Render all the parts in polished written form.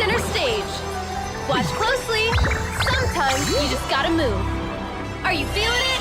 center stage. Watch closely. Sometimes you just gotta move. Are you feeling it?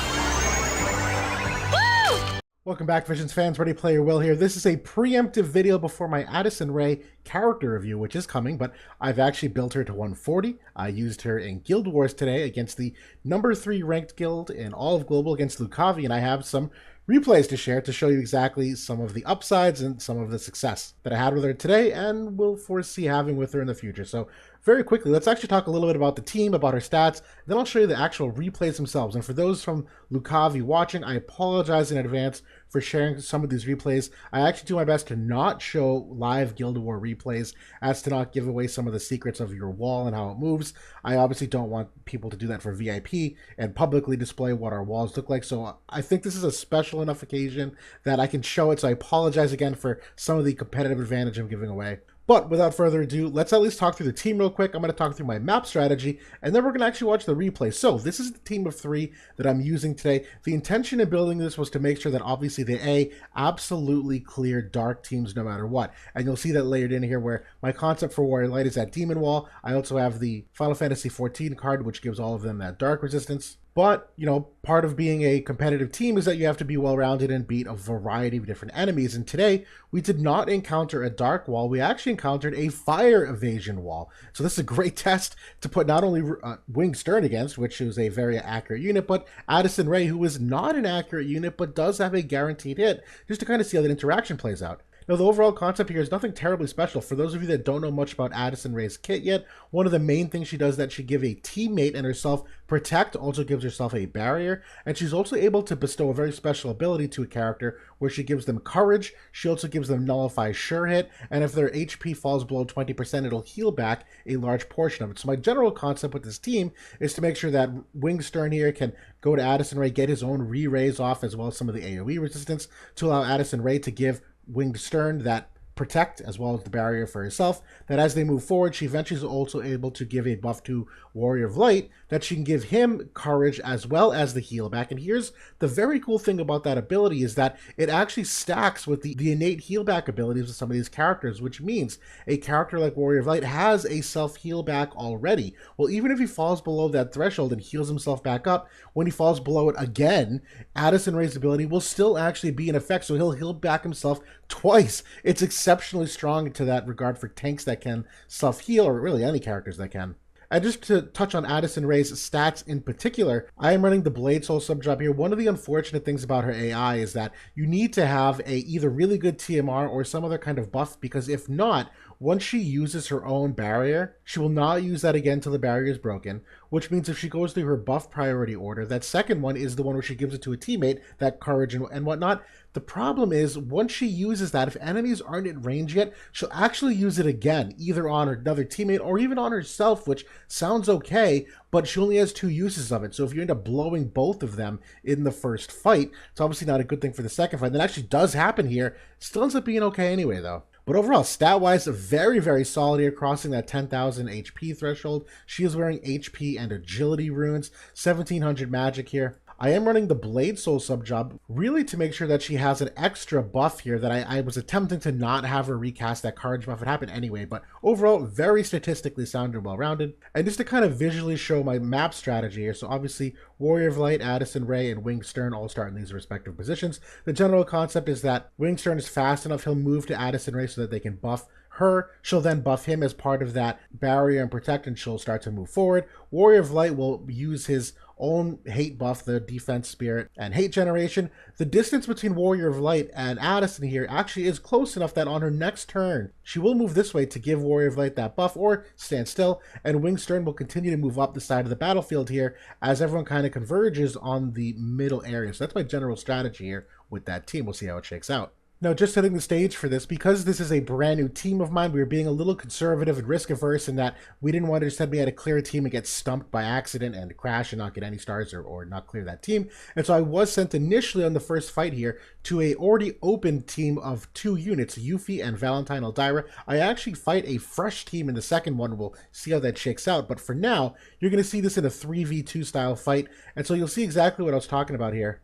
Woo! Welcome back, Visions fans. Ready Player Will here. This is a preemptive video before my Addison Rae character review, which is coming, but I've actually built her to 140. I used her in Guild Wars today against the number 3 ranked guild in all of Global against Lucavi, and I have some replays to share to show you exactly some of the upsides and some of the success that I had with her today and will foresee having with her in the future. So very quickly, let's actually talk a little bit about the team, about her stats, then I'll show you the actual replays themselves. And for those from Lucavi watching, I apologize in advance for sharing some of these replays. I actually do my best to not show live Guild War replays as to not give away some of the secrets of your wall and how it moves. I obviously don't want people to do that for VIP and publicly display what our walls look like. So I think this is a special enough occasion that I can show it. So I apologize again for some of the competitive advantage I'm giving away. But without further ado, let's at least talk through the team real quick. I'm going to talk through my map strategy, and then we're going to actually watch the replay. So this is the team of 3 that I'm using today. The intention in building this was to make sure that obviously they absolutely clear dark teams no matter what. And you'll see that layered in here where my concept for Warrior Light is that Demon Wall. I also have the Final Fantasy XIV card, which gives all of them that dark resistance. But, you know, part of being a competitive team is that you have to be well-rounded and beat a variety of different enemies. And today, we did not encounter a dark wall. We actually encountered a fire evasion wall. So this is a great test to put not only Winged Stern against, which is a very accurate unit, but Addison Rae, who is not an accurate unit, but does have a guaranteed hit, just to kind of see how that interaction plays out. Now, the overall concept here is nothing terribly special. For those of you that don't know much about Addison Rae's kit yet, one of the main things she does is that she gives a teammate and herself Protect, also gives herself a barrier, and she's also able to bestow a very special ability to a character where she gives them Courage. She also gives them Nullify Sure Hit, and if their HP falls below 20%, it'll heal back a large portion of it. So my general concept with this team is to make sure that Winged Stern here can go to Addison Rae, get his own re-raise off, as well as some of the AoE resistance, to allow Addison Rae to give Winged Stern that Protect as well as the barrier for herself, that as they move forward she eventually is also able to give a buff to Warrior of Light that she can give him Courage as well as the heal back. And here's the very cool thing about that ability is that it actually stacks with the innate heal back abilities of some of these characters, which means a character like Warrior of Light has a self heal back already. Well, even if he falls below that threshold and heals himself back up, when he falls below it again, Addison Rae's ability will still actually be in effect, so he'll heal back himself twice. It's exceptionally strong to that regard for tanks that can self-heal, or really any characters that can. And just to touch on Addison Rae's stats in particular, I am running the Blade Soul sub-job here. One of the unfortunate things about her AI is that you need to have a either really good TMR or some other kind of buff, because if not, once she uses her own barrier, she will not use that again till the barrier is broken, which means if she goes through her buff priority order, that second one is the one where she gives it to a teammate, that Courage and whatnot. The problem is, once she uses that, if enemies aren't in range yet, she'll actually use it again, either on another teammate or even on herself, which sounds okay, but she only has 2 uses of it. So if you end up blowing both of them in the first fight, it's obviously not a good thing for the second fight. That actually does happen here. Still ends up being okay anyway, though. But overall, stat-wise, very, very solid here, crossing that 10,000 HP threshold. She is wearing HP and Agility runes, 1,700 magic here. I am running the Blade Soul sub-job really to make sure that she has an extra buff here that I was attempting to not have her recast that Courage buff. It happened anyway, but overall, very statistically sound and well-rounded. And just to kind of visually show my map strategy here, so obviously Warrior of Light, Addison Rae, and Winged Stern all start in these respective positions. The general concept is that Winged Stern is fast enough, he'll move to Addison Rae so that they can buff her. She'll then buff him as part of that barrier and protect, and she'll start to move forward. Warrior of Light will use his own hate buff, the defense spirit and hate generation. The distance between Warrior of Light and Addison here actually is close enough that on her next turn, she will move this way to give Warrior of Light that buff or stand still, and Winged Stern will continue to move up the side of the battlefield here as everyone kind of converges on the middle area. So that's my general strategy here with that team. We'll see how it shakes out. Now, just setting the stage for this, because this is a brand new team of mine, we were being a little conservative and risk averse in that we didn't want to just have me at a clear team and get stumped by accident and crash and not get any stars or not clear that team. And so I was sent initially on the first fight here to a already open team of 2 units, Yuffie and Valentine Eldyra. I actually fight a fresh team in the second one. We'll see how that shakes out. But for now, you're going to see this in a 3v2 style fight. And so you'll see exactly what I was talking about here.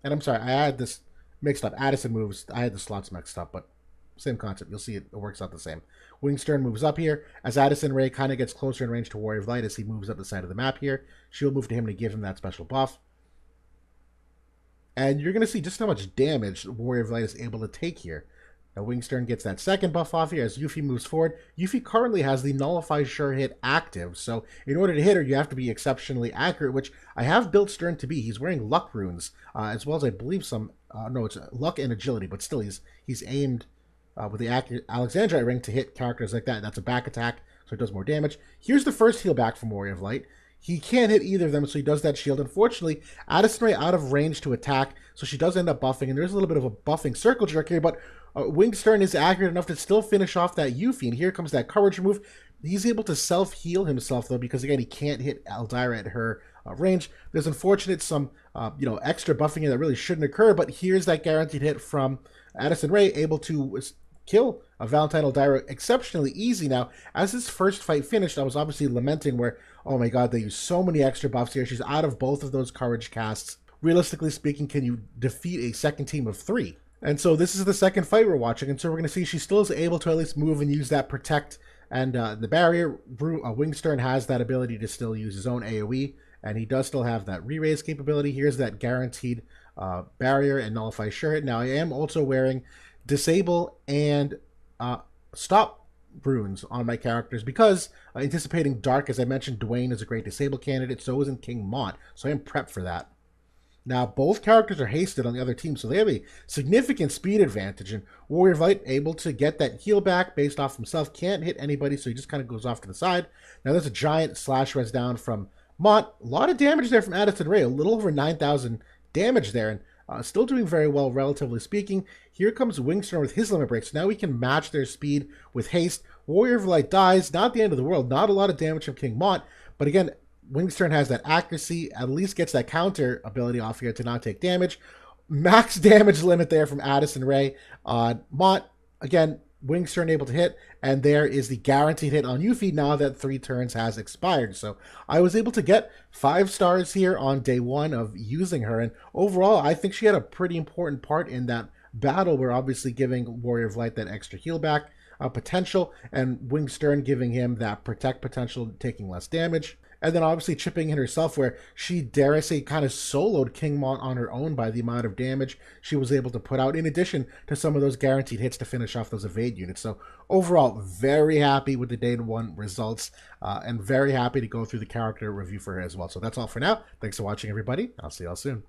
And I'm sorry, I had this mixed up. Addison moves. I had the slots mixed up, but same concept. You'll see it works out the same. Wingstern moves up here as Addison Ray kind of gets closer in range to Warrior of Light as he moves up the side of the map here. She'll move to him to give him that special buff. And you're going to see just how much damage Warrior of Light is able to take here. Now, Wingstern gets that second buff off here as Yuffie moves forward. Yuffie currently has the Nullify Sure Hit active, so in order to hit her, you have to be exceptionally accurate, which I have built Stern to be. He's wearing luck runes, as well as I believe some, no, it's luck and agility, but still he's aimed with the Alexandrite ring to hit characters like that. That's a back attack, so it does more damage. Here's the first heal back from Warrior of Light. He can't hit either of them, so he does that shield. Unfortunately, Addison Ray out of range to attack, so she does end up buffing, and there's a little bit of a buffing circle jerk here, but Wingstern is accurate enough to still finish off that Yuffie, and here comes that courage remove. He's able to self-heal himself, though, because, again, he can't hit Eldyra at her range. There's unfortunate some, extra buffing here that really shouldn't occur, but here's that guaranteed hit from Addison Ray, able to kill Valentine Eldyra exceptionally easy. Now, as this first fight finished, I was obviously lamenting where, oh my god, they use so many extra buffs here. She's out of both of those courage casts. Realistically speaking, can you defeat a second team of 3? And so this is the second fight we're watching, and so we're going to see she still is able to at least move and use that protect and the barrier. Wingstern has that ability to still use his own AoE, and he does still have that re-raise capability. Here's that guaranteed barrier and nullify sure hit. Now, I am also wearing disable and stop runes on my characters because anticipating dark, as I mentioned, Dwayne is a great disable candidate, so isn't King Mott, so I am prepped for that. Now, both characters are hasted on the other team, so they have a significant speed advantage, and Warrior of Light able to get that heal back based off himself, can't hit anybody, so he just kind of goes off to the side. Now, there's a giant slash res down from Mott. A lot of damage there from Addison Ray, a little over 9,000 damage there, and still doing very well, relatively speaking. Here comes Wingstern with his limit break, so now we can match their speed with haste. Warrior of Light dies, not the end of the world, not a lot of damage from King Mott, but again, Wingstern has that accuracy, at least gets that counter ability off here to not take damage. Max damage limit there from Addison Ray. Mott, again, Wingstern able to hit, and there is the guaranteed hit on Yuffie now that 3 turns has expired. So I was able to get 5 stars here on day 1 of using her, and overall I think she had a pretty important part in that battle. We're obviously giving Warrior of Light that extra heal back potential, and Wingstern giving him that protect potential, taking less damage. And then obviously chipping in herself where she, dare I say, kind of soloed King Mott on her own by the amount of damage she was able to put out, in addition to some of those guaranteed hits to finish off those evade units. So overall, very happy with the day 1 results, and very happy to go through the character review for her as well. So that's all for now. Thanks for watching, everybody. I'll see y'all soon.